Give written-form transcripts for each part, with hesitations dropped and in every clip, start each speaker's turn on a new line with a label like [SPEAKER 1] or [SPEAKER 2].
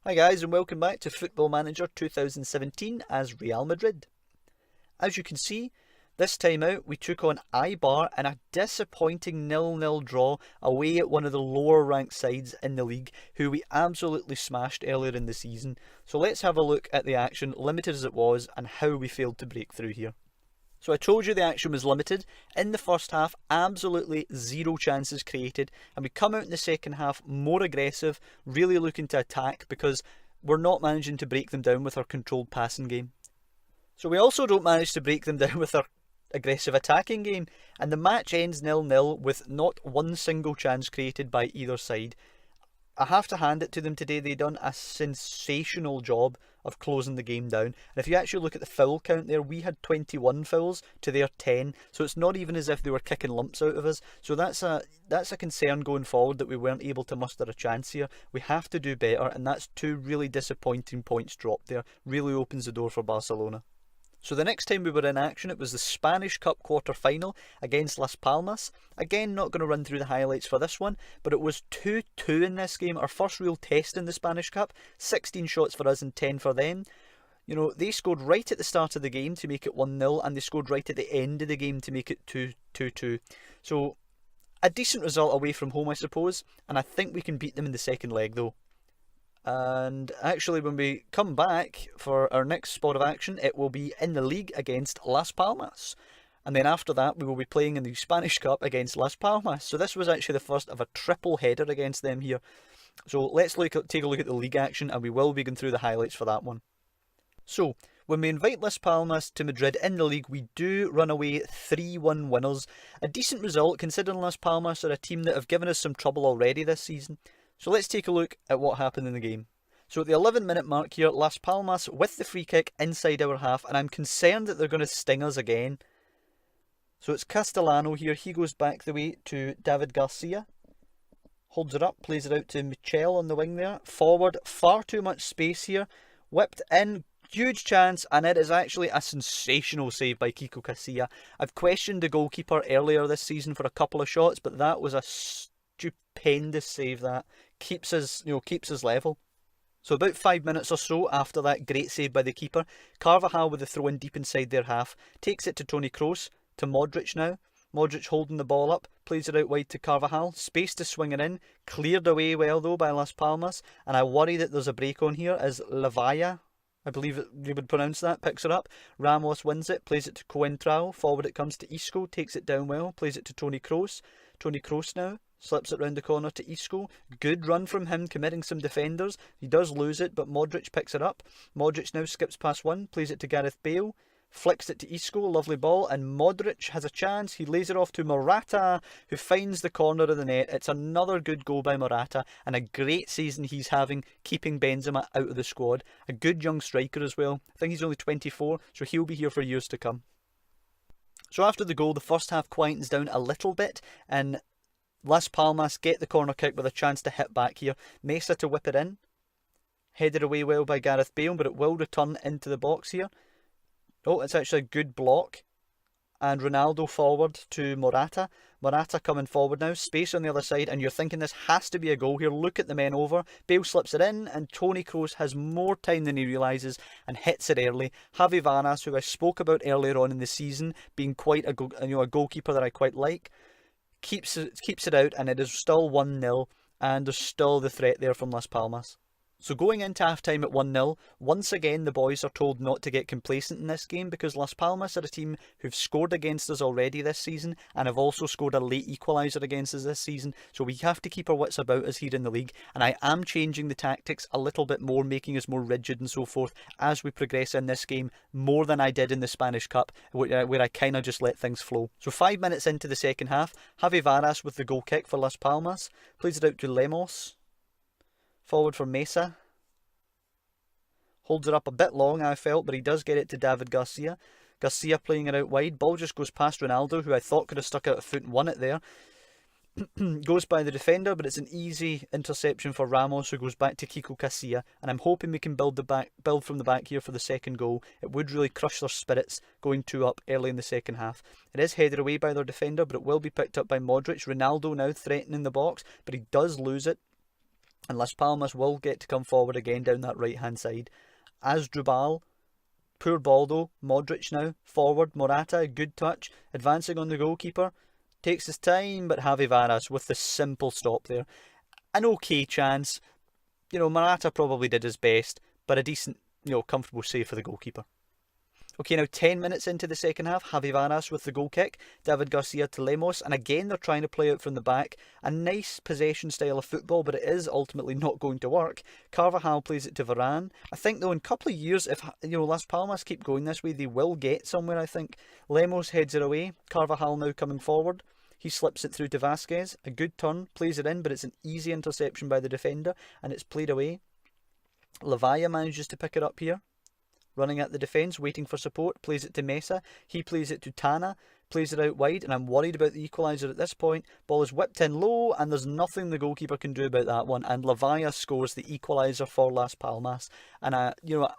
[SPEAKER 1] Hi guys, and welcome back to Football Manager 2017 as Real Madrid. As you can see, this time out we took on Eibar in a disappointing 0-0 draw away at one of the lower ranked sides in the league who we absolutely smashed earlier in the season. So let's have a look at the action, limited as it was, and how we failed to break through here. So I told you the action was limited. In the first half, absolutely zero chances created, and we come out in the second half more aggressive, really looking to attack because we're not managing to break them down with our controlled passing game. So we also don't manage to break them down with our aggressive attacking game, and the match ends 0-0 with not one single chance created by either side. I have to hand it to them today. They've done a sensational job of closing the game down. And if you actually look at the foul count there, we had 21 fouls to their 10. So it's not even as if they were kicking lumps out of us. So that's a concern going forward, that we weren't able to muster a chance here. We have to do better, and that's two really disappointing points dropped there. Really opens the door for Barcelona. So the next time we were in action, it was the Spanish Cup quarter-final against Las Palmas. Again, not going to run through the highlights for this one, but it was 2-2 in this game, our first real test in the Spanish Cup. 16 shots for us and 10 for them. You know, they scored right at the start of the game to make it 1-0, and they scored right at the end of the game to make it 2-2. So, a decent result away from home, I suppose, and I think we can beat them in the second leg, though. And actually, when we come back for our next spot of action, it will be in the league against Las Palmas. And then after that, we will be playing in the Spanish Cup against Las Palmas. So this was actually the first of a triple header against them here. So let's take a look at the league action, and we will be going through the highlights for that one. So, when we invite Las Palmas to Madrid in the league, we do run away 3-1 winners. A decent result considering Las Palmas are a team that have given us some trouble already this season. So let's take a look at what happened in the game. So at the 11-minute mark here, Las Palmas with the free kick inside our half, and I'm concerned that they're going to sting us again. So it's Castellano here. He goes back the way to David Garcia. Holds it up, plays it out to Michel on the wing there. Forward, far too much space here. Whipped in, huge chance, and it is actually a sensational save by Kiko Casilla. I've questioned the goalkeeper earlier this season for a couple of shots, but that was a stupendous save that. Keeps us level. So about 5 minutes or so after that great save by the keeper, Carvajal with the throw in deep inside their half, takes it to Toni Kroos, to Modric now. Modric holding the ball up, plays it out wide to Carvajal, space to swing it in, cleared away well though by Las Palmas, and I worry that there's a break on here as Lavaya, I believe you would pronounce that, picks it up. Ramos wins it, plays it to Coentrao, forward it comes to Isco, takes it down well, plays it to Toni Kroos. Toni Kroos now slips it round the corner to Isco. Good run from him, committing some defenders. He does lose it, but Modric picks it up. Modric now skips past one, plays it to Gareth Bale. Flicks it to Isco, lovely ball, and Modric has a chance. He lays it off to Morata, who finds the corner of the net. It's another good goal by Morata, and a great season he's having, keeping Benzema out of the squad. A good young striker as well. I think he's only 24, so he'll be here for years to come. So after the goal, the first half quietens down a little bit, and Las Palmas get the corner kick with a chance to hit back here. Mesa to whip it in. Headed away well by Gareth Bale, but it will return into the box here. Oh, it's actually a good block. And Ronaldo forward to Morata. Morata coming forward now. Space on the other side, and you're thinking this has to be a goal here. Look at the men over. Bale slips it in, and Toni Kroos has more time than he realises and hits it early. Javi Varas, who I spoke about earlier on in the season, being quite a goalkeeper that I quite like, keeps it out, and it is still 1-0, and there's still the threat there from Las Palmas. So going into half-time at 1-0, once again the boys are told not to get complacent in this game because Las Palmas are a team who've scored against us already this season and have also scored a late equaliser against us this season, so we have to keep our wits about us here in the league, and I am changing the tactics a little bit more, making us more rigid and so forth as we progress in this game, more than I did in the Spanish Cup, where I kind of just let things flow. So 5 minutes into the second half, Javi Varas with the goal kick for Las Palmas, plays it out to Lemos. Forward for Mesa. Holds it up a bit long, I felt, but he does get it to David Garcia. Garcia playing it out wide. Ball just goes past Ronaldo, who I thought could have stuck out a foot and won it there. Goes by the defender, but it's an easy interception for Ramos, who goes back to Kiko Casilla, and I'm hoping we can build from the back here for the second goal. It would really crush their spirits going 2 up early in the second half. It is headed away by their defender, but it will be picked up by Modric. Ronaldo now threatening the box, but he does lose it. And Las Palmas will get to come forward again down that right hand side. Asdrubal, poor ball though. Modric now, forward, Morata, good touch, advancing on the goalkeeper. Takes his time, but Javi Varas with the simple stop there. An okay chance. Morata probably did his best, but a decent, comfortable save for the goalkeeper. Okay, now 10 minutes into the second half, Javi Varas with the goal kick, David Garcia to Lemos, and again they're trying to play out from the back. A nice possession style of football, but it is ultimately not going to work. Carvajal plays it to Varane. I think though in a couple of years, if Las Palmas keep going this way, they will get somewhere, I think. Lemos heads it away, Carvajal now coming forward. He slips it through to Vasquez, a good turn, plays it in, but it's an easy interception by the defender, and it's played away. Lavalla manages to pick it up here. Running at the defence, waiting for support, plays it to Mesa. He plays it to Tana, plays it out wide, and I'm worried about the equaliser at this point. Ball is whipped in low, and there's nothing the goalkeeper can do about that one. And Lavalla scores the equaliser for Las Palmas. And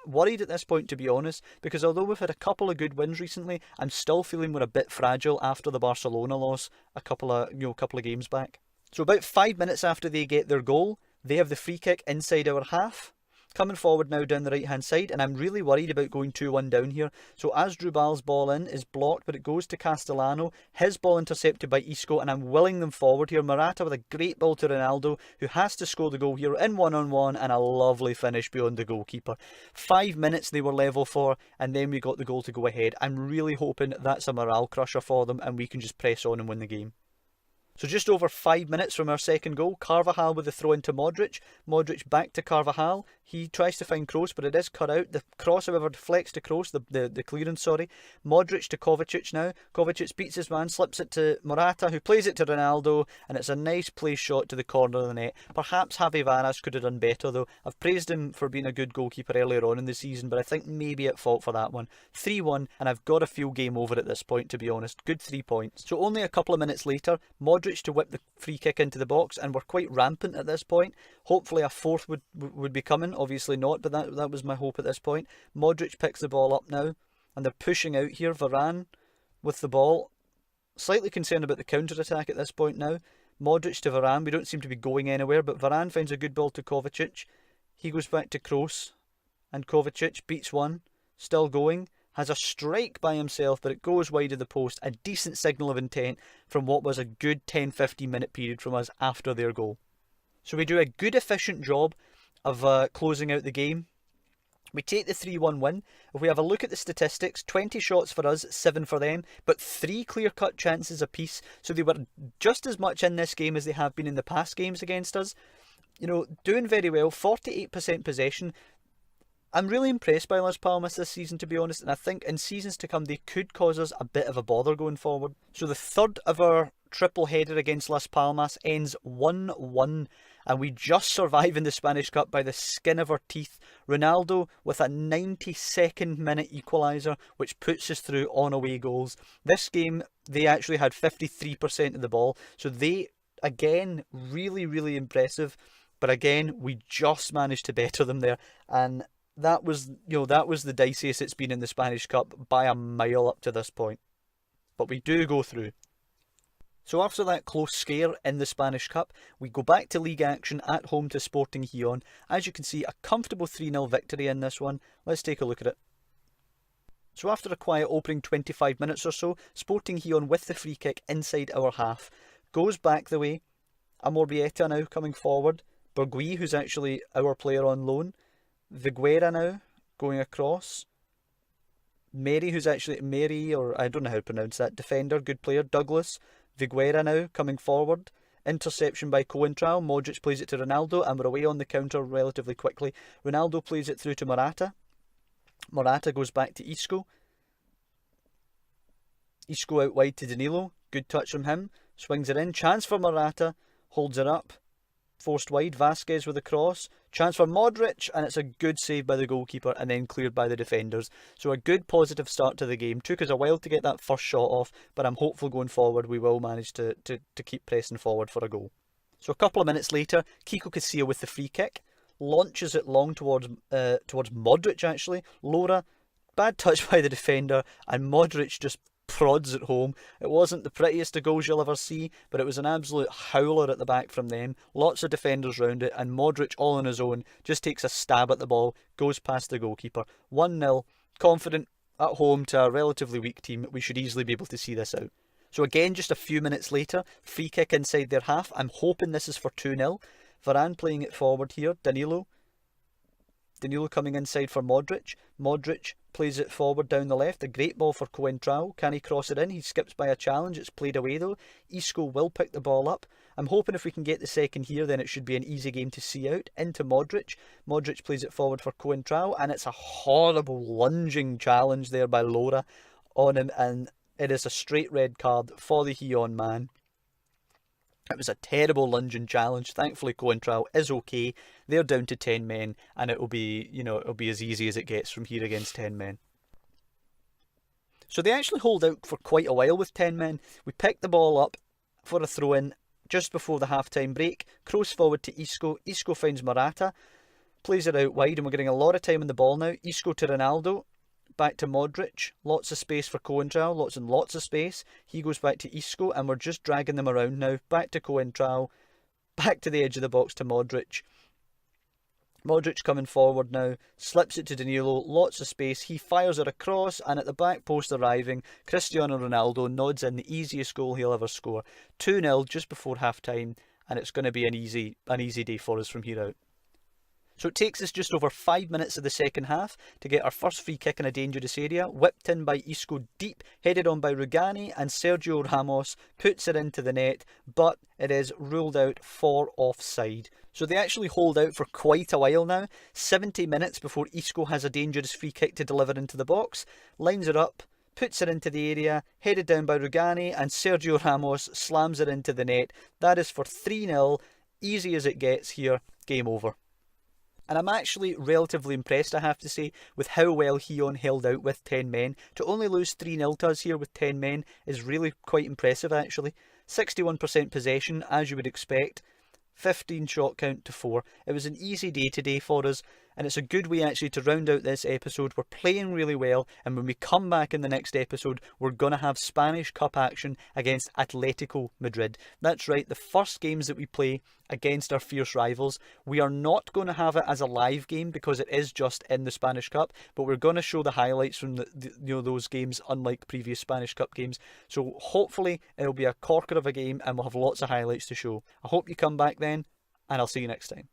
[SPEAKER 1] worried at this point, to be honest, because although we've had a couple of good wins recently, I'm still feeling we're a bit fragile after the Barcelona loss a couple of games back. So about 5 minutes after they get their goal, they have the free kick inside our half. Coming forward now down the right hand side, and I'm really worried about going 2-1 down here. So Asdrubal's ball in is blocked, but it goes to Castellano. His ball intercepted by Isco, and I'm willing them forward here. Morata with a great ball to Ronaldo, who has to score the goal here in 1-on-1, and a lovely finish beyond the goalkeeper. 5 minutes they were level for, and then we got the goal to go ahead. I'm really hoping that's a morale crusher for them, and we can just press on and win the game. So just over 5 minutes from our second goal, Carvajal with the throw into Modric. Modric back to Carvajal. He tries to find Kroos, but it is cut out. The cross, however, deflects to Kroos, the clearance, sorry. Modric to Kovacic now. Kovacic beats his man, slips it to Morata, who plays it to Ronaldo, and it's a nice play shot to the corner of the net. Perhaps Javi Varas could have done better, though. I've praised him for being a good goalkeeper earlier on in the season, but I think maybe at fault for that one. 3-1, and I've got to feel game over at this point, to be honest. Good 3 points. So only a couple of minutes later, Modric to whip the free kick into the box, and we're quite rampant at this point. Hopefully a fourth would be coming, obviously not, but that was my hope at this point. Modric picks the ball up now, and they're pushing out here. Varane with the ball, slightly concerned about the counter-attack at this point now. Modric to Varane, we don't seem to be going anywhere, but Varane finds a good ball to Kovacic. He goes back to Kroos, and Kovacic beats one, still going. Has a strike by himself, but it goes wide of the post. A decent signal of intent from what was a good 10-15 minute period from us after their goal. So we do a good efficient job of closing out the game. We take the 3-1 win. If we have a look at the statistics, 20 shots for us, 7 for them, but 3 clear-cut chances apiece. So they were just as much in this game as they have been in the past games against us. Doing very well, 48% possession. I'm really impressed by Las Palmas this season, to be honest, and I think in seasons to come they could cause us a bit of a bother going forward. So the third of our triple header against Las Palmas ends 1-1, and we just survive in the Spanish Cup by the skin of our teeth. Ronaldo with a 92nd minute equaliser, which puts us through on away goals. This game they actually had 53% of the ball, so they, again, really, really impressive. But again, we just managed to better them there, and that was the diciest it's been in the Spanish Cup by a mile up to this point. But we do go through. So after that close scare in the Spanish Cup, we go back to league action at home to Sporting Gijon. As you can see, a comfortable 3-0 victory in this one. Let's take a look at it. So after a quiet opening 25 minutes or so, Sporting Gijon with the free kick inside our half. Goes back the way. Amorbieta now coming forward. Bergui, who's actually our player on loan. Viguera now going across. Mary, or I don't know how to pronounce that, defender, good player. Douglas. Viguera now coming forward. Interception by Coentrao. Modric plays it to Ronaldo, and we're away on the counter relatively quickly. Ronaldo plays it through to Morata. Morata goes back to Isco. Isco out wide to Danilo. Good touch from him. Swings it in. Chance for Morata. Holds it up. Forced wide. Vasquez with a cross. Chance for Modric, and it's a good save by the goalkeeper and then cleared by the defenders. So a good positive start to the game. Took us a while to get that first shot off, but I'm hopeful going forward we will manage to keep pressing forward for a goal. So a couple of minutes later, Kiko Casilla with the free kick. Launches it long towards Modric actually. Laura, bad touch by the defender, and Modric just prods at home. It wasn't the prettiest of goals you'll ever see, but it was an absolute howler at the back from them. Lots of defenders round it, and Modric, all on his own, just takes a stab at the ball, goes past the goalkeeper. 1-0, confident at home to a relatively weak team. We should easily be able to see this out. So again, just a few minutes later, free kick inside their half. I'm hoping this is for 2-0. Varane playing it forward here. Danilo coming inside for Modric. Modric plays it forward down the left. A great ball for Coentrao. Can he cross it in? He skips by a challenge. It's played away though. Isco will pick the ball up. I'm hoping if we can get the second here, then it should be an easy game to see out. Into Modric. Modric plays it forward for Coentrao, and it's a horrible lunging challenge there by Laura on him, and it is a straight red card for the Heon man. It was a terrible lunging challenge. Thankfully, Coentrao is okay. They're down to 10 men, and it'll be as easy as it gets from here against 10 men. So they actually hold out for quite a while with 10 men. We pick the ball up for a throw-in just before the half-time break. Cross forward to Isco. Isco finds Morata, plays it out wide, and we're getting a lot of time on the ball now. Isco to Ronaldo. Back to Modric, lots of space for Coentrao, lots of space. He goes back to Isco, and we're just dragging them around now. Back to Coentrao, back to the edge of the box to Modric. Modric coming forward now, slips it to Danilo, lots of space. He fires it across, and at the back post arriving, Cristiano Ronaldo nods in the easiest goal he'll ever score. 2-0 just before half time, and it's going to be an easy day for us from here out. So it takes us just over 5 minutes of the second half to get our first free kick in a dangerous area, whipped in by Isco deep, headed on by Rugani, and Sergio Ramos puts it into the net, but it is ruled out for offside. So they actually hold out for quite a while now, 70 minutes before Isco has a dangerous free kick to deliver into the box, lines it up, puts it into the area, headed down by Rugani, and Sergio Ramos slams it into the net. That is for 3-0, easy as it gets here, game over. And I'm actually relatively impressed, I have to say, with how well Heon held out with 10 men. To only lose 3-0 to us here with 10 men is really quite impressive, actually. 61% possession, as you would expect. 15 shot count to 4. It was an easy day today for us, and it's a good way actually to round out this episode. We're playing really well, and when we come back in the next episode, we're going to have Spanish Cup action against Atletico Madrid. That's right, the first games that we play against our fierce rivals. We are not going to have it as a live game because it is just in the Spanish Cup, but we're going to show the highlights from those games, unlike previous Spanish Cup games. So hopefully it'll be a corker of a game, and we'll have lots of highlights to show. I hope you come back then, and I'll see you next time.